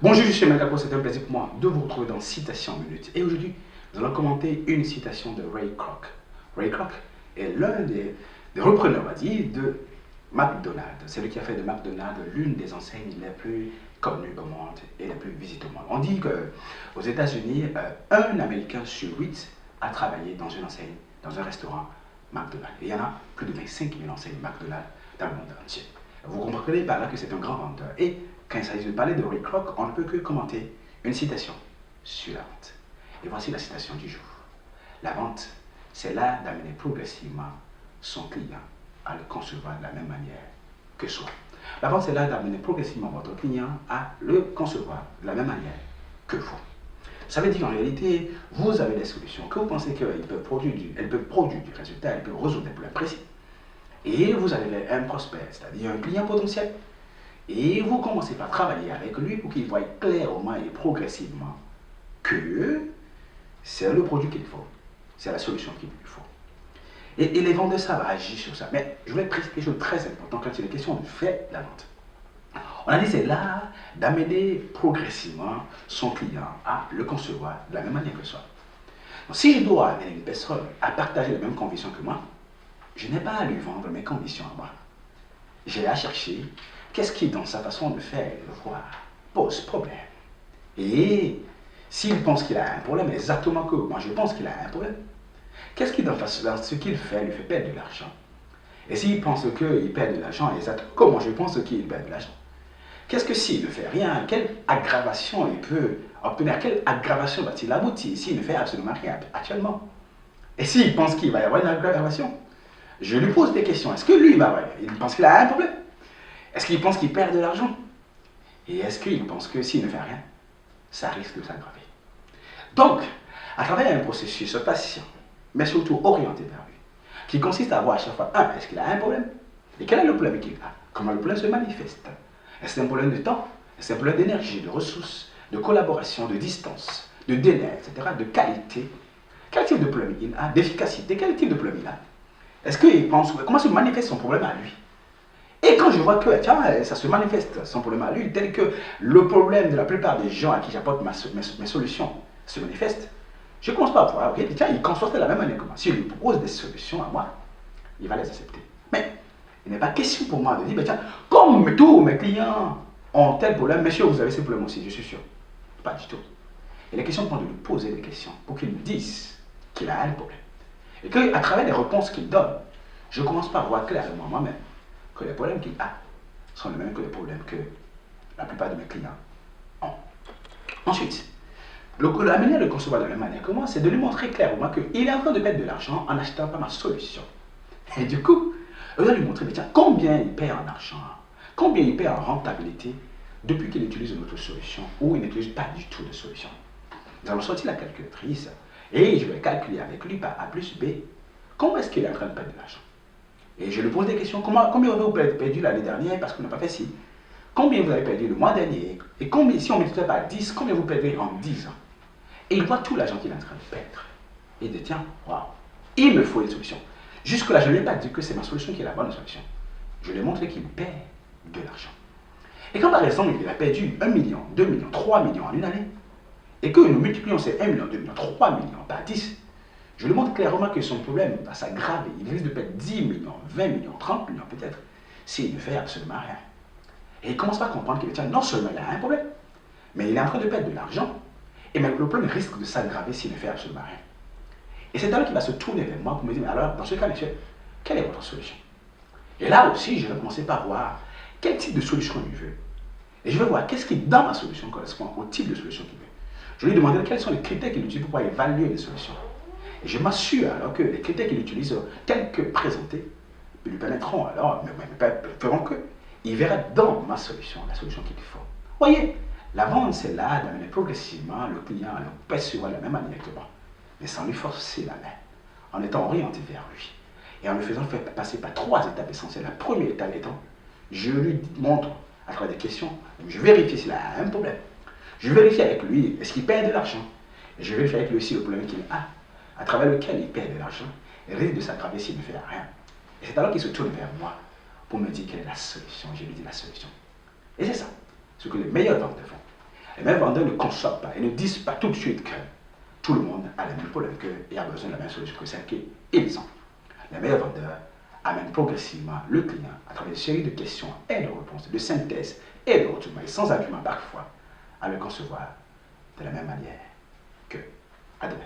Bonjour, je suis Melkako, c'est un plaisir pour moi de vous retrouver dans Citation Minute. Et aujourd'hui, nous allons commenter une citation de Ray Kroc. Ray Kroc est l'un des repreneurs, on va dire, de McDonald's. C'est lui qui a fait de McDonald's l'une des enseignes les plus connues au monde et les plus visitées au monde. On dit qu'aux États-Unis, un Américain sur 8 a travaillé dans une enseigne, dans un restaurant McDonald's. Et il y en a plus de 25 000 enseignes McDonald's dans le monde entier. Vous comprenez par là que c'est un grand vendeur. Et quand il s'agit de parler de Ray Kroc, on ne peut que commenter une citation sur la vente. Et voici la citation du jour. La vente, c'est l'art d'amener progressivement son client à le concevoir de la même manière que soi. La vente, c'est l'art d'amener progressivement votre client à le concevoir de la même manière que vous. Ça veut dire qu'en réalité, vous avez des solutions que vous pensez qu'elles peuvent produire du résultat, elles peuvent résoudre des problèmes précis. Et vous avez un prospect, c'est-à-dire un client potentiel. Et vous commencez par travailler avec lui pour qu'il voie clairement et progressivement que c'est le produit qu'il faut, c'est la solution qu'il lui faut. Et les vendeurs savent agir sur ça. Mais je voulais préciser quelque chose de très important quand il est question de faire la vente. On a dit c'est l'art d'amener progressivement son client à le concevoir de la même manière que soi. Donc, si je dois amener une personne à partager les mêmes convictions que moi, je n'ai pas à lui vendre mes convictions à moi. J'ai à chercher qu'est-ce qui, dans sa façon de faire, le voir, pose problème. Et s'il pense qu'il a un problème, exactement que moi je pense qu'il a un problème, qu'est-ce qui, dans ce qu'il fait, lui fait perdre de l'argent? Et s'il pense qu'il perd de l'argent, exactement comme moi je pense qu'il perd de l'argent, qu'est-ce que s'il ne fait rien? Quelle aggravation il peut obtenir? Quelle aggravation va-t-il aboutir s'il ne fait absolument rien actuellement? Et s'il pense qu'il va y avoir une aggravation, je lui pose des questions. Est-ce que lui, il pense qu'il a un problème? Est-ce qu'il pense qu'il perd de l'argent? Et est-ce qu'il pense que s'il ne fait rien, ça risque de s'aggraver? Donc, à travers un processus patient, mais surtout orienté vers lui, qui consiste à voir à chaque fois, est-ce qu'il a un problème? Et quel est le problème qu'il a? Comment le problème se manifeste? Est-ce que c'est un problème de temps? Est-ce que c'est un problème d'énergie, de ressources, de collaboration, de distance, de délai, etc., de qualité? Quel type de problème il a? D'efficacité? Quel type de problème il a? Est-ce qu'il pense, comment se manifeste son problème à lui? Et quand je vois que ça se manifeste, son problème à lui, tel que le problème de la plupart des gens à qui j'apporte mes solutions se manifeste, je commence par voir, ok, tiens, il conçoit de la même manière que moi. Si je lui propose des solutions à moi, il va les accepter. Mais il n'est pas question pour moi de dire, tiens, comme tous mes clients ont tel problème, monsieur, vous avez ce problème aussi, je suis sûr. Pas du tout. Il est question pour moi de lui poser des questions pour qu'il me dise qu'il a un problème. Et qu'à travers les réponses qu'il donne, je commence par voir clairement moi-même que les problèmes qu'il a sont les mêmes que les problèmes que la plupart de mes clients ont. Ensuite, la manière de concevoir de la même manière que moi, c'est de lui montrer clairement qu'il est en train de perdre de l'argent en n'achetant pas ma solution. Et du coup, je vais lui montrer, tiens, combien il perd en argent, combien il perd en rentabilité depuis qu'il utilise une autre solution ou il n'utilise pas du tout de solution. Nous allons sortir la calculatrice et je vais calculer avec lui par A plus B comment est-ce qu'il est en train de perdre de l'argent. Et je lui pose des questions. Combien avez-vous perdu l'année dernière parce qu'on n'a pas fait ci? Combien vous avez perdu le mois dernier? Et combien, si on multiplie par 10, combien vous perdez en 10 ans? Et il voit tout l'argent qu'il est en train de perdre. Et il dit, tiens, waouh, il me faut une solution. Jusque-là, je ne lui ai pas dit que c'est ma solution qui est la bonne solution. Je lui ai montré qu'il perd de l'argent. Et quand par exemple, il a perdu 1 million, 2 millions, 3 millions en une année, et que nous multiplions ces 1 million, 2 millions, 3 millions par 10, je lui montre clairement que son problème va s'aggraver. Il risque de perdre 10 millions, 20 millions, 30 millions peut-être, s'il ne fait absolument rien. Et il commence à comprendre que tiens, non seulement il a un problème, mais il est en train de perdre de l'argent, et même le problème risque de s'aggraver s'il ne fait absolument rien. Et c'est alors qu'il va se tourner vers moi pour me dire, mais alors, dans ce cas, monsieur, quelle est votre solution? Et là aussi, je vais commencer par voir quel type de solution il veut. Et je vais voir qu'est-ce qui, dans ma solution, correspond au type de solution qu'il veut. Je vais lui demander quels sont les critères qu'il utilise pour pouvoir évaluer les solutions. Et je m'assure alors que les critères qu'il utilise, tels que présentés, lui permettront alors, feront que, il verra dans ma solution la solution qu'il faut. Voyez, la vente, c'est là d'amener progressivement le client à le percevoir de la même manière que moi, mais sans lui forcer la main, en étant orienté vers lui, et en le faisant faire passer par 3 étapes essentielles. La première étape étant, je lui montre à travers des questions, je vérifie s'il a un problème. Je vérifie avec lui, est-ce qu'il perd de l'argent? Et je vérifie avec lui aussi le problème qu'il a, à travers lequel il perd de l'argent, et risque de s'aggraver s'il ne fait rien. Et c'est alors qu'il se tourne vers moi pour me dire quelle est la solution. Je lui dis la solution. Et c'est ça, ce que les meilleurs vendeurs font. Les meilleurs vendeurs ne conçoivent pas et ne disent pas tout de suite que tout le monde a les mêmes problèmes et a besoin de la même solution que celle qu'ils ont. Les meilleurs vendeurs amènent progressivement le client à travers une série de questions et de réponses, de synthèse et de retournements, et sans argument parfois, à le concevoir de la même manière que à demain.